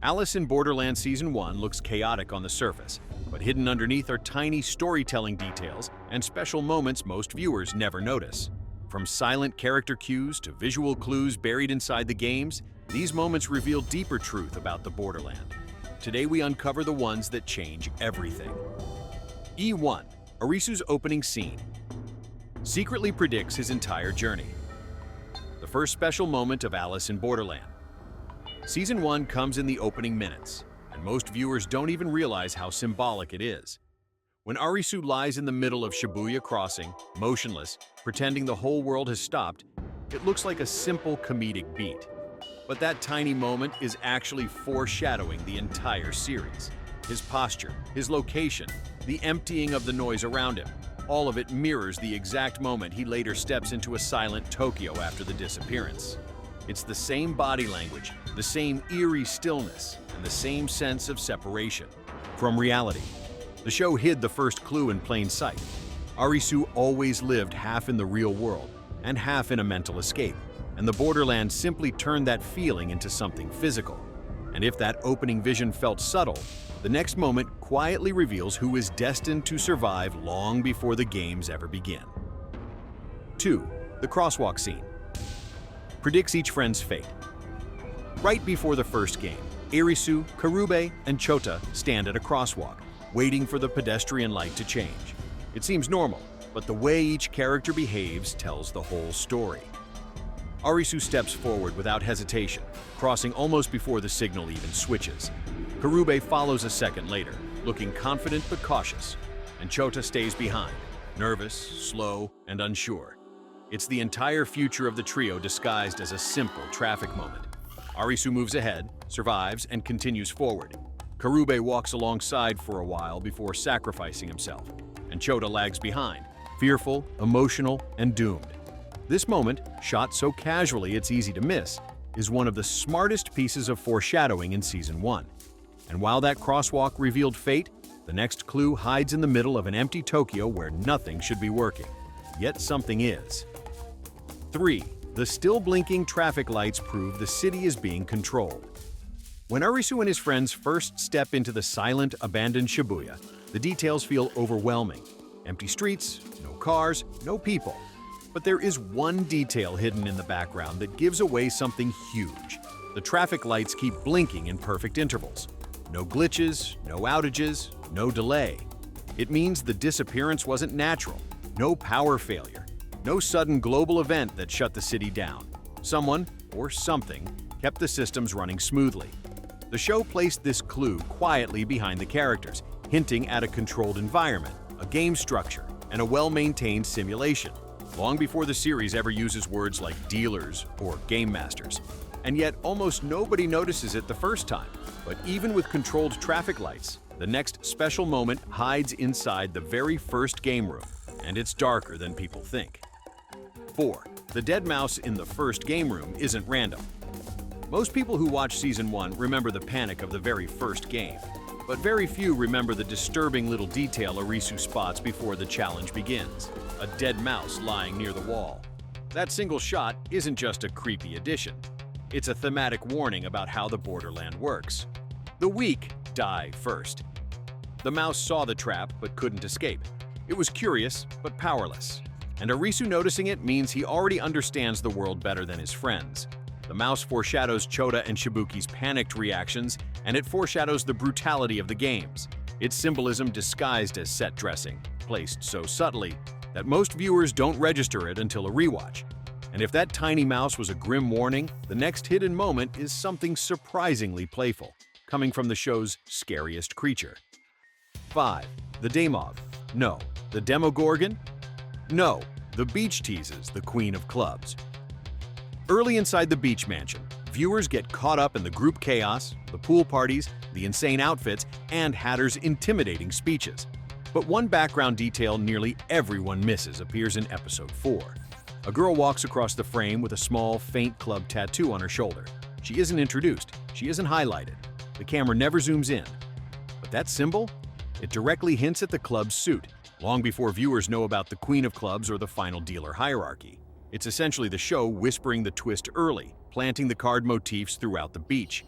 Alice in Borderland Season 1 looks chaotic on the surface, but hidden underneath are tiny storytelling details and special moments most viewers never notice. From silent character cues to visual clues buried inside the games, these moments reveal deeper truth about the Borderland. Today we uncover the ones that change everything. E1. Arisu's opening scene secretly predicts his entire journey. The first special moment of Alice in Borderland. Season 1 comes in the opening minutes, and most viewers don't even realize how symbolic it is. When Arisu lies in the middle of Shibuya Crossing, motionless, pretending the whole world has stopped, it looks like a simple comedic beat. But that tiny moment is actually foreshadowing the entire series. His posture, his location, the emptying of the noise around him, all of it mirrors the exact moment he later steps into a silent Tokyo after the disappearance. It's the same body language, the same eerie stillness, and the same sense of separation from reality. The show hid the first clue in plain sight. Arisu always lived half in the real world and half in a mental escape, and the Borderland simply turned that feeling into something physical. And if that opening vision felt subtle, the next moment quietly reveals who is destined to survive long before the games ever begin. 2. The crosswalk scene predicts each friend's fate. Right before the first game, Arisu, Karube, and Chota stand at a crosswalk, waiting for the pedestrian light to change. It seems normal, but the way each character behaves tells the whole story. Arisu steps forward without hesitation, crossing almost before the signal even switches. Karube follows a second later, looking confident but cautious, and Chota stays behind, nervous, slow, and unsure. It's the entire future of the trio disguised as a simple traffic moment. Arisu moves ahead, survives, and continues forward. Karube walks alongside for a while before sacrificing himself, and Chota lags behind, fearful, emotional, and doomed. This moment, shot so casually it's easy to miss, is one of the smartest pieces of foreshadowing in Season 1. And while that crosswalk revealed fate, the next clue hides in the middle of an empty Tokyo where nothing should be working. Yet something is. 3. The still blinking traffic lights prove the city is being controlled. When Arisu and his friends first step into the silent, abandoned Shibuya, the details feel overwhelming. Empty streets, no cars, no people. But there is one detail hidden in the background that gives away something huge. The traffic lights keep blinking in perfect intervals. No glitches, no outages, no delay. It means the disappearance wasn't natural, no power failure, no sudden global event that shut the city down. Someone, or something, kept the systems running smoothly. The show placed this clue quietly behind the characters, hinting at a controlled environment, a game structure, and a well-maintained simulation, long before the series ever uses words like dealers or game masters. And yet almost nobody notices it the first time. But even with controlled traffic lights, the next special moment hides inside the very first game room, and it's darker than people think. 4. The dead mouse in the first game room isn't random. Most people who watch Season 1 remember the panic of the very first game, but very few remember the disturbing little detail Arisu spots before the challenge begins: a dead mouse lying near the wall. That single shot isn't just a creepy addition. It's a thematic warning about how the Borderland works. The weak die first. The mouse saw the trap but couldn't escape. It was curious but powerless. And Arisu noticing it means he already understands the world better than his friends. The mouse foreshadows Chota and Shibuki's panicked reactions, and it foreshadows the brutality of the games. Its symbolism disguised as set dressing, placed so subtly that most viewers don't register it until a rewatch. And if that tiny mouse was a grim warning, the next hidden moment is something surprisingly playful, coming from the show's scariest creature. 5. The Daimov. No. The Demogorgon? No. The Beach Teases, the Queen of Clubs. Early inside the beach mansion, viewers get caught up in the group chaos, the pool parties, the insane outfits, and Hatter's intimidating speeches. But one background detail nearly everyone misses appears in Episode 4. A girl walks across the frame with a small, faint club tattoo on her shoulder. She isn't introduced, she isn't highlighted. The camera never zooms in. But that symbol? It directly hints at the club's suit, long before viewers know about the Queen of Clubs or the final dealer hierarchy. It's essentially the show whispering the twist early, planting the card motifs throughout the beach.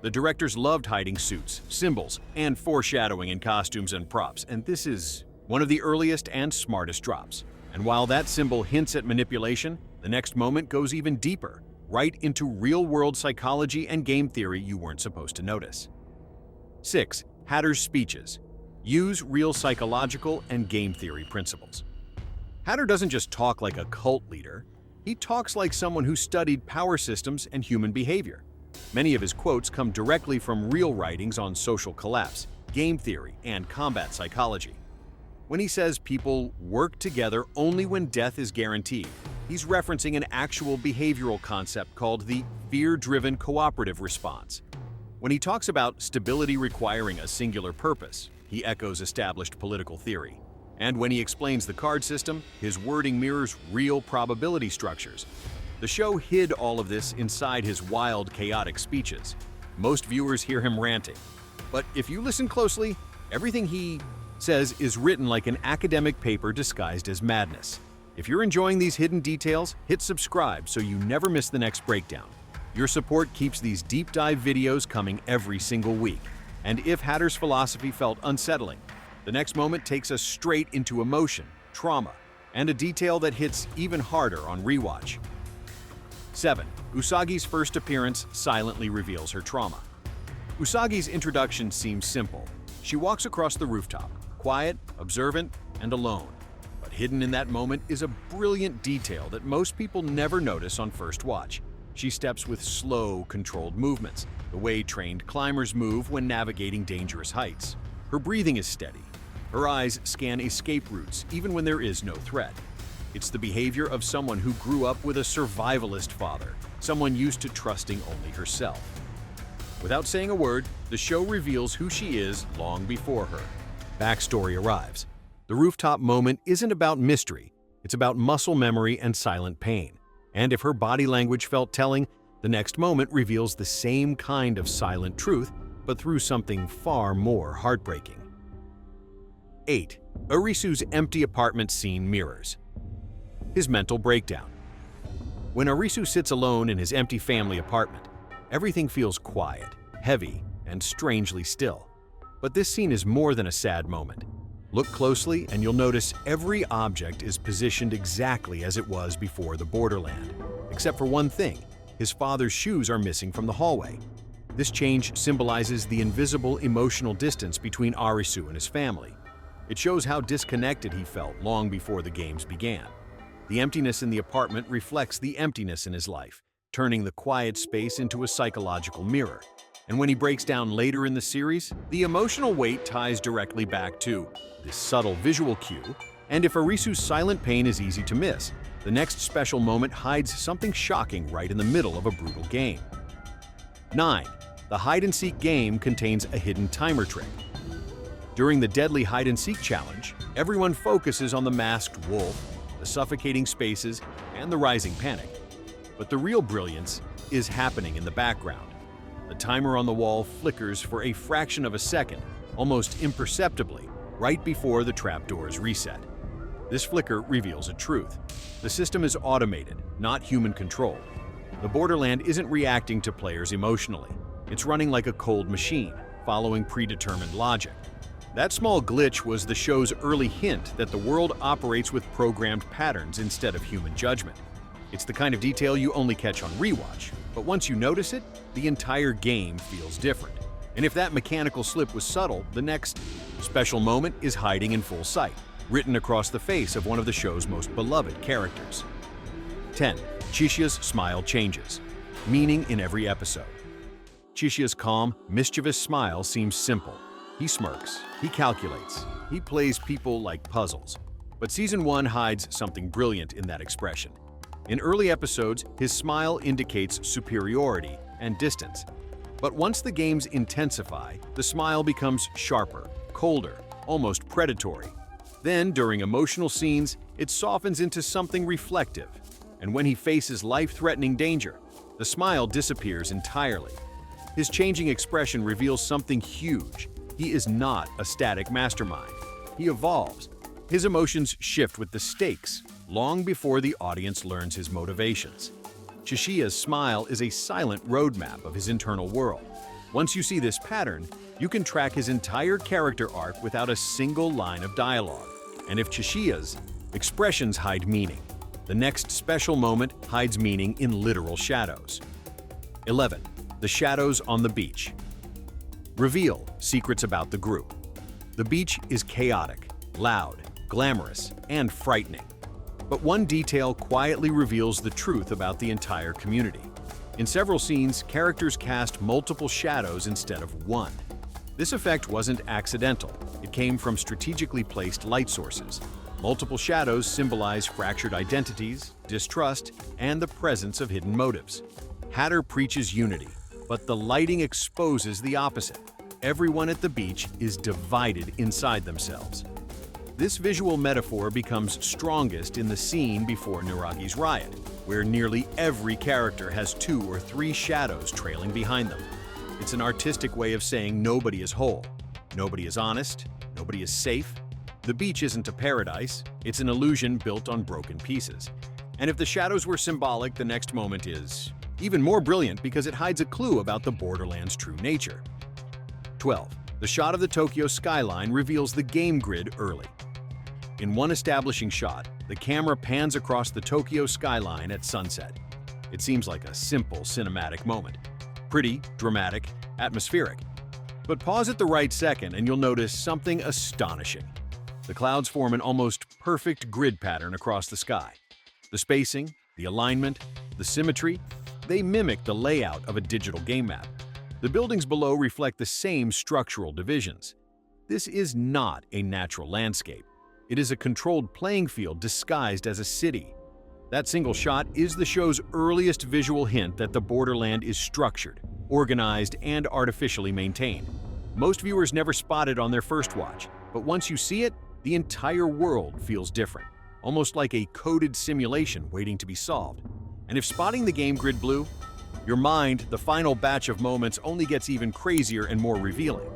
The directors loved hiding suits, symbols, and foreshadowing in costumes and props, and this is one of the earliest and smartest drops. And while that symbol hints at manipulation, the next moment goes even deeper, right into real-world psychology and game theory you weren't supposed to notice. 6. Hatter's speeches. Use real psychological and game theory principles. Hatter doesn't just talk like a cult leader, he talks like someone who studied power systems and human behavior. Many of his quotes come directly from real writings on social collapse, game theory, and combat psychology. When he says people work together only when death is guaranteed, he's referencing an actual behavioral concept called the fear-driven cooperative response. When he talks about stability requiring a singular purpose, he echoes established political theory. And when he explains the card system, his wording mirrors real probability structures. The show hid all of this inside his wild, chaotic speeches. Most viewers hear him ranting. But if you listen closely, everything he says is written like an academic paper disguised as madness. If you're enjoying these hidden details, hit subscribe so you never miss the next breakdown. Your support keeps these deep dive videos coming every single week. And if Hatter's philosophy felt unsettling, the next moment takes us straight into emotion, trauma, and a detail that hits even harder on rewatch. 7. Usagi's first appearance silently reveals her trauma. Usagi's introduction seems simple. She walks across the rooftop, quiet, observant, and alone. But hidden in that moment is a brilliant detail that most people never notice on first watch. She steps with slow, controlled movements, the way trained climbers move when navigating dangerous heights. Her breathing is steady. Her eyes scan escape routes even when there is no threat. It's the behavior of someone who grew up with a survivalist father, someone used to trusting only herself. Without saying a word, the show reveals who she is long before her. Backstory arrives. The rooftop moment isn't about mystery, it's about muscle memory and silent pain. And if her body language felt telling, the next moment reveals the same kind of silent truth, but through something far more heartbreaking. 8. Arisu's empty apartment scene mirrors his mental breakdown. When Arisu sits alone in his empty family apartment, everything feels quiet, heavy, and strangely still. But this scene is more than a sad moment. Look closely and you'll notice every object is positioned exactly as it was before the Borderland. Except for one thing, his father's shoes are missing from the hallway. This change symbolizes the invisible emotional distance between Arisu and his family. It shows how disconnected he felt long before the games began. The emptiness in the apartment reflects the emptiness in his life, turning the quiet space into a psychological mirror. And when he breaks down later in the series, the emotional weight ties directly back to this subtle visual cue, and if Arisu's silent pain is easy to miss, the next special moment hides something shocking right in the middle of a brutal game. 9. The hide-and-seek game contains a hidden timer trick. During the deadly hide-and-seek challenge, everyone focuses on the masked wolf, the suffocating spaces, and the rising panic. But the real brilliance is happening in the background. The timer on the wall flickers for a fraction of a second, almost imperceptibly, right before the trapdoors reset. This flicker reveals a truth. The system is automated, not human-controlled. The Borderland isn't reacting to players emotionally. It's running like a cold machine, following predetermined logic. That small glitch was the show's early hint that the world operates with programmed patterns instead of human judgment. It's the kind of detail you only catch on rewatch, but once you notice it, the entire game feels different. And if that mechanical slip was subtle, the next special moment is hiding in full sight, written across the face of one of the show's most beloved characters. 10. Chishia's smile changes, meaning in every episode. Chishia's calm, mischievous smile seems simple. He smirks, he calculates, he plays people like puzzles. But Season 1 hides something brilliant in that expression. In early episodes, his smile indicates superiority and distance. But once the games intensify, the smile becomes sharper, colder, almost predatory. Then, during emotional scenes, it softens into something reflective. And when he faces life-threatening danger, the smile disappears entirely. His changing expression reveals something huge. He is not a static mastermind. He evolves. His emotions shift with the stakes, long before the audience learns his motivations. Chishia's smile is a silent roadmap of his internal world. Once you see this pattern, you can track his entire character arc without a single line of dialogue. And if Chishia's expressions hide meaning, the next special moment hides meaning in literal shadows. 11. The shadows on the beach. Reveal secrets about the group. The beach is chaotic, loud, glamorous, and frightening. But one detail quietly reveals the truth about the entire community. In several scenes, characters cast multiple shadows instead of one. This effect wasn't accidental. It came from strategically placed light sources. Multiple shadows symbolize fractured identities, distrust, and the presence of hidden motives. Hatter preaches unity, but the lighting exposes the opposite. Everyone at the beach is divided inside themselves. This visual metaphor becomes strongest in the scene before Naragi's riot, where nearly every character has 2 or 3 shadows trailing behind them. It's an artistic way of saying nobody is whole, nobody is honest, nobody is safe. The beach isn't a paradise, it's an illusion built on broken pieces. And if the shadows were symbolic, the next moment is even more brilliant because it hides a clue about the Borderland's true nature. 12. The shot of the Tokyo skyline reveals the game grid early. In one establishing shot, the camera pans across the Tokyo skyline at sunset. It seems like a simple cinematic moment. Pretty, dramatic, atmospheric. But pause at the right second and you'll notice something astonishing. The clouds form an almost perfect grid pattern across the sky. The spacing, the alignment, the symmetry, they mimic the layout of a digital game map. The buildings below reflect the same structural divisions. This is not a natural landscape. It is a controlled playing field disguised as a city. That single shot is the show's earliest visual hint that the Borderland is structured, organized, and artificially maintained. Most viewers never spot it on their first watch, but once you see it, the entire world feels different, almost like a coded simulation waiting to be solved. And if spotting the game grid blue, your mind, the final batch of moments, only gets even crazier and more revealing.